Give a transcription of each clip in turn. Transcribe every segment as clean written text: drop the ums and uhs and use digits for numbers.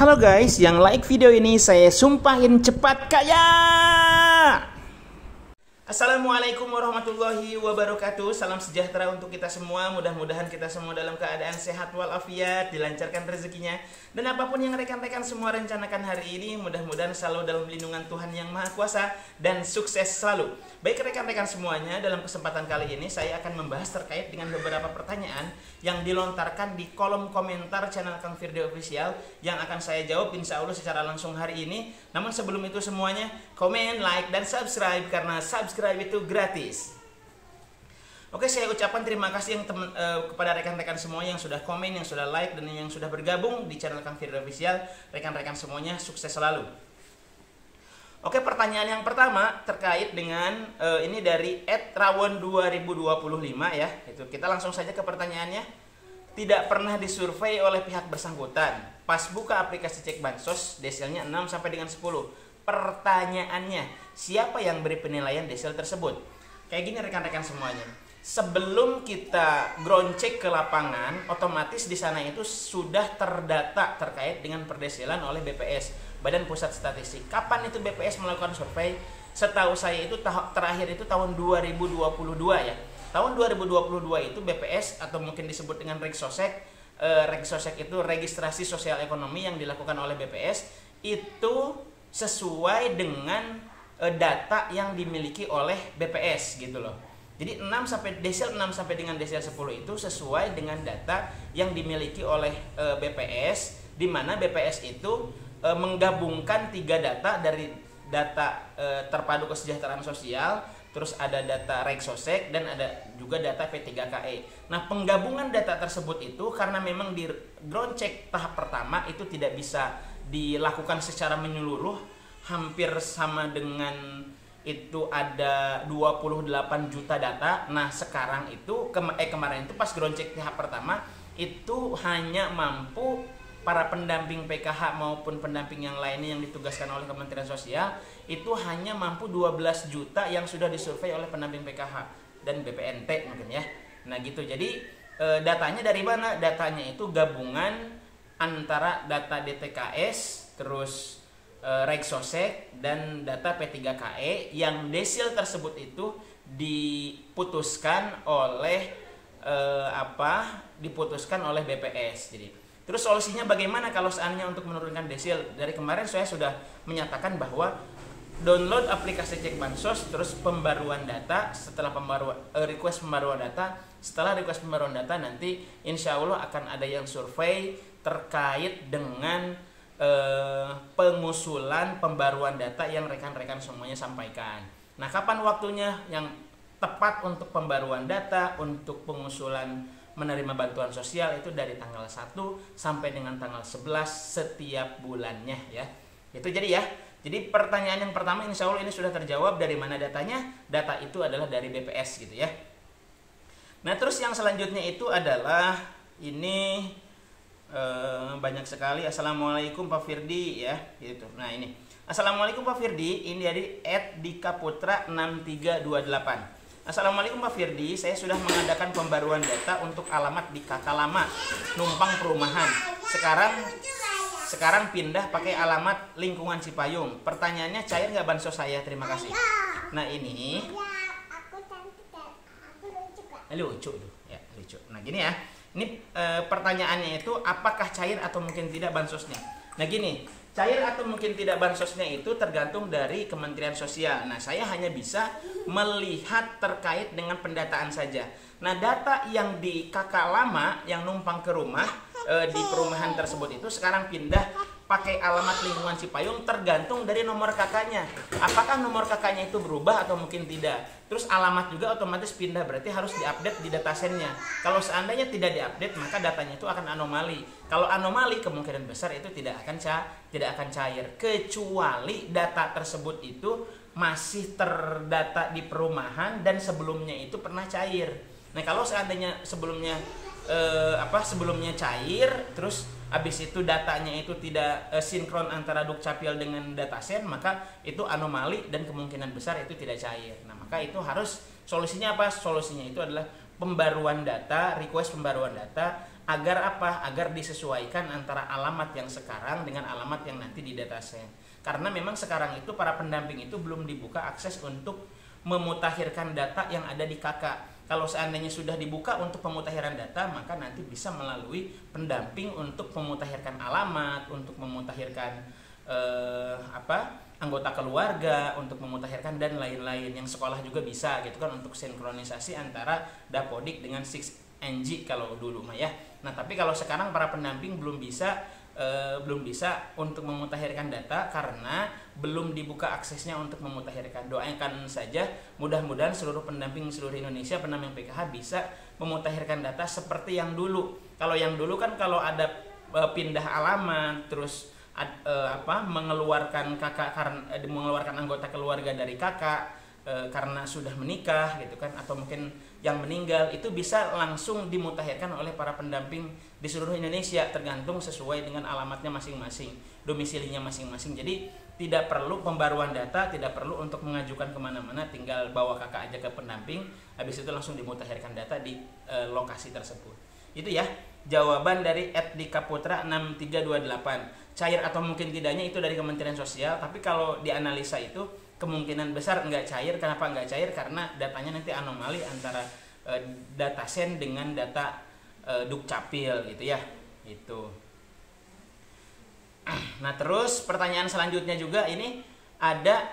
Halo guys, yang like video ini saya sumpahin cepat kaya. Assalamualaikum warahmatullahi wabarakatuh. Salam sejahtera untuk kita semua. Mudah-mudahan kita semua dalam keadaan sehat walafiat, dilancarkan rezekinya. Dan apapun yang rekan-rekan semua rencanakan hari ini, mudah-mudahan selalu dalam lindungan Tuhan Yang Maha Kuasa dan sukses selalu. Baik rekan-rekan semuanya, dalam kesempatan kali ini saya akan membahas terkait dengan beberapa pertanyaan yang dilontarkan di kolom komentar channel Kang Firdi Official, yang akan saya jawab insya Allah secara langsung hari ini. Namun sebelum itu semuanya, komen, like, dan subscribe, karena subscribe itu gratis. Oke, saya ucapkan terima kasih kepada rekan-rekan semua yang sudah komen, yang sudah like, dan yang sudah bergabung di channel Kang Firdi Official. Rekan-rekan semuanya sukses selalu. Oke, pertanyaan yang pertama terkait dengan ini dari @rawon2025 ya. Itu kita langsung saja ke pertanyaannya. Tidak pernah disurvei oleh pihak bersangkutan. Pas buka aplikasi cek bansos, desilnya 6 sampai dengan 10. Pertanyaannya, siapa yang beri penilaian desil tersebut? Kayak gini rekan-rekan semuanya. Sebelum kita ground check ke lapangan, otomatis di sana itu sudah terdata terkait dengan perdesilan oleh BPS, Badan Pusat Statistik. Kapan itu BPS melakukan survei? Setahu saya itu terakhir itu tahun 2022 ya. Tahun 2022 itu BPS atau mungkin disebut dengan Regsosek. Regsosek itu registrasi sosial ekonomi yang dilakukan oleh BPS itu sesuai dengan data yang dimiliki oleh BPS gitu loh. Jadi 6 sampai dengan desil 10 itu sesuai dengan data yang dimiliki oleh BPS, di mana BPS itu menggabungkan 3 data dari data terpadu kesejahteraan sosial, terus ada data Regsosek, dan ada juga data P3KE. Nah, penggabungan data tersebut itu karena memang di ground check tahap pertama itu tidak bisa dilakukan secara menyeluruh, hampir sama dengan itu ada 28 juta data. Nah, sekarang itu kemarin itu pas ground check tahap pertama itu hanya mampu para pendamping PKH maupun pendamping yang lainnya yang ditugaskan oleh Kementerian Sosial itu hanya mampu 12 juta yang sudah disurvei oleh pendamping PKH dan BPNT mungkin ya. Nah gitu. Jadi datanya dari mana? Datanya itu gabungan antara data DTKS terus Regsosek dan data P3KE yang desil tersebut itu diputuskan oleh BPS. Jadi terus solusinya bagaimana kalau seandainya untuk menurunkan desil? Dari kemarin saya sudah menyatakan bahwa download aplikasi cek bansos, terus pembaruan data. Setelah request pembaruan data, nanti insya Allah akan ada yang survei terkait dengan pengusulan pembaruan data yang rekan-rekan semuanya sampaikan. Nah, kapan waktunya yang tepat untuk pembaruan data, untuk pengusulan menerima bantuan sosial itu dari tanggal 1 sampai dengan tanggal 11 setiap bulannya ya. Itu jadi ya. Jadi pertanyaan yang pertama insya Allah ini sudah terjawab. Dari mana datanya? Data itu adalah dari BPS gitu ya. Nah, terus yang selanjutnya itu adalah ini banyak sekali. Assalamualaikum Pak Firdi ya gitu. Nah, ini Assalamualaikum Pak Firdi, ini dari @dikaputra6328. Assalamualaikum Pak Firdi, saya sudah mengadakan pembaruan data untuk alamat di Kakak Lama, numpang perumahan. Sekarang pindah pakai alamat lingkungan Cipayung. Pertanyaannya, cair nggak bansos saya? Terima kasih. Nah, ini lucu tuh ya, lucu. Nah, gini ya. Ini pertanyaannya itu apakah cair atau mungkin tidak bansosnya. Nah gini, cair atau mungkin tidak bansosnya itu tergantung dari Kementerian Sosial. Nah, saya hanya bisa melihat terkait dengan pendataan saja. Nah, data yang di Kakak Lama yang numpang ke rumah di perumahan tersebut itu sekarang pindah pakai alamat lingkungan Cipayung tergantung dari nomor kakaknya. Apakah nomor kakaknya itu berubah atau mungkin tidak. Terus alamat juga otomatis pindah, berarti harus diupdate di datasennya. Kalau seandainya tidak diupdate, maka datanya itu akan anomali. Kalau anomali kemungkinan besar itu tidak akan cair, kecuali data tersebut itu masih terdata di perumahan dan sebelumnya itu pernah cair. Nah, kalau seandainya sebelumnya cair, terus habis itu datanya itu tidak sinkron antara Dukcapil dengan datasen, maka itu anomali dan kemungkinan besar itu tidak cair. Nah, maka itu harus solusinya apa? Solusinya itu adalah pembaruan data, request pembaruan data Agar apa? Agar disesuaikan antara alamat yang sekarang dengan alamat yang nanti di dataset. Karena memang sekarang itu para pendamping itu belum dibuka akses untuk memutakhirkan data yang ada di KK. Kalau seandainya sudah dibuka untuk pemutakhiran data, maka nanti bisa melalui pendamping untuk memutakhirkan alamat, untuk memutakhirkan anggota keluarga, untuk memutakhirkan dan lain-lain. Yang sekolah juga bisa gitu kan, untuk sinkronisasi antara Dapodik dengan 6NG kalau dulu mah ya. Nah, tapi kalau sekarang para pendamping belum bisa untuk memutakhirkan data karena belum dibuka aksesnya untuk memutakhirkan. Doakan saja mudah-mudahan seluruh pendamping seluruh Indonesia, pendamping PKH bisa memutakhirkan data seperti yang dulu. Kalau yang dulu kan kalau ada pindah alamat terus mengeluarkan mengeluarkan anggota keluarga dari kakak karena sudah menikah gitu kan, atau mungkin yang meninggal, itu bisa langsung dimutakhirkan oleh para pendamping di seluruh Indonesia, tergantung sesuai dengan alamatnya masing-masing, domisilinya masing-masing. Jadi tidak perlu pembaruan data, tidak perlu untuk mengajukan kemana-mana, tinggal bawa kakak aja ke pendamping, habis itu langsung dimutakhirkan data di lokasi tersebut. Itu ya jawaban dari @dikaputra 6328. Cair atau mungkin tidaknya itu dari Kementerian Sosial, tapi kalau dianalisa itu kemungkinan besar enggak cair. Kenapa enggak cair? Karena datanya nanti anomali antara data sen dengan data Dukcapil gitu ya. Itu. Nah, terus pertanyaan selanjutnya juga ini ada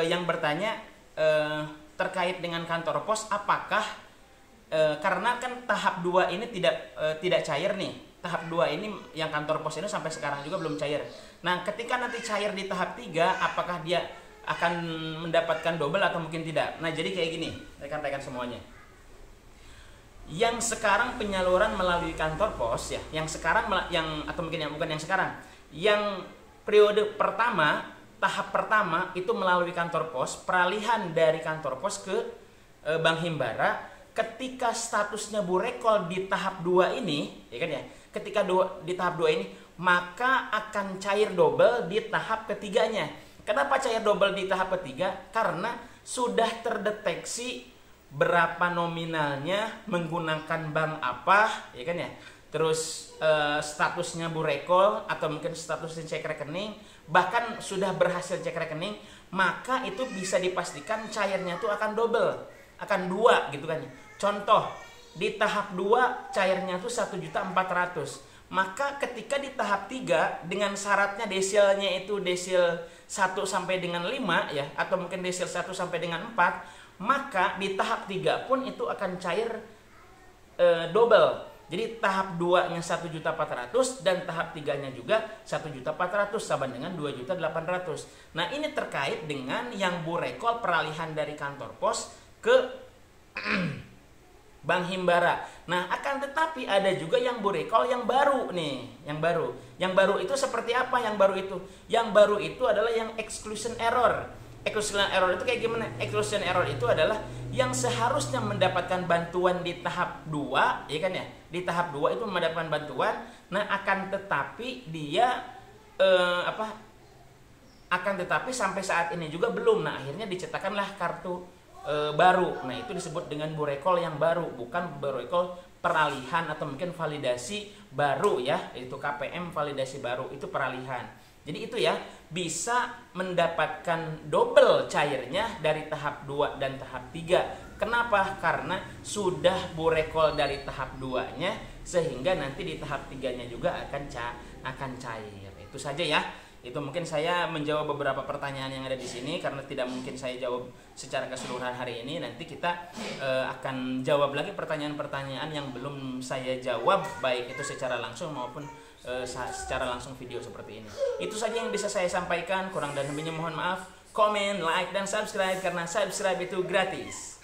yang bertanya terkait dengan kantor pos, apakah karena kan tahap 2 ini tidak cair nih. Tahap 2 ini yang kantor pos ini sampai sekarang juga belum cair. Nah, ketika nanti cair di tahap 3, apakah dia akan mendapatkan double atau mungkin tidak? Nah, jadi kayak gini, rekan-rekan semuanya. Yang sekarang penyaluran melalui kantor pos ya, yang sekarang atau mungkin yang bukan yang sekarang, yang periode pertama, tahap pertama itu melalui kantor pos, peralihan dari kantor pos ke Bank Himbara. Ketika statusnya Bu Rekol di tahap 2 ini, ya kan ya, ketika di tahap 2 ini, maka akan cair double di tahap ketiganya. Kenapa cair double di tahap ketiga? Karena sudah terdeteksi berapa nominalnya, menggunakan bank apa, ya kan ya. Terus statusnya Bu Rekol atau mungkin statusnya cek rekening, bahkan sudah berhasil cek rekening, maka itu bisa dipastikan cairnya itu akan double, akan 2 gitu kan. Contoh, di tahap 2 cairnya itu 1.400.000. Maka ketika di tahap 3 dengan syaratnya desilnya itu desil 1 sampai dengan 5 ya, atau mungkin desil 1 sampai dengan 4, maka di tahap 3 pun itu akan cair double. Jadi tahap 2-nya 1.400.000 dan tahap 3-nya juga 1.400.000 sama dengan 2.800.000. Nah, ini terkait dengan yang Bu Rekol peralihan dari kantor pos ke Bank Himbara. Nah, akan tetapi ada juga yang Bu Rekol yang baru nih, yang baru. Yang baru itu seperti apa yang baru itu? Yang baru itu adalah yang exclusion error. Exclusion error itu kayak gimana? Exclusion error itu adalah yang seharusnya mendapatkan bantuan di tahap 2, ya kan ya? Di tahap 2 itu mendapatkan bantuan. Nah, akan tetapi dia akan tetapi sampai saat ini juga belum. Nah, akhirnya dicetakkanlah kartu baru. Nah, itu disebut dengan Bu Rekol yang baru, bukan Bu Rekol peralihan atau mungkin validasi baru ya, itu KPM validasi baru, itu peralihan. Jadi itu ya, bisa mendapatkan double cairnya dari tahap 2 dan tahap 3. Kenapa? Karena sudah Bu Rekol dari tahap 2-nya, sehingga nanti di tahap 3-nya juga akan cair. Itu saja ya. Itu mungkin saya menjawab beberapa pertanyaan yang ada di sini, karena tidak mungkin saya jawab secara keseluruhan hari ini. Nanti kita akan jawab lagi pertanyaan-pertanyaan yang belum saya jawab, baik itu secara langsung maupun secara langsung video seperti ini. Itu saja yang bisa saya sampaikan. Kurang dan lebihnya mohon maaf. Komen, like, dan subscribe, karena subscribe itu gratis.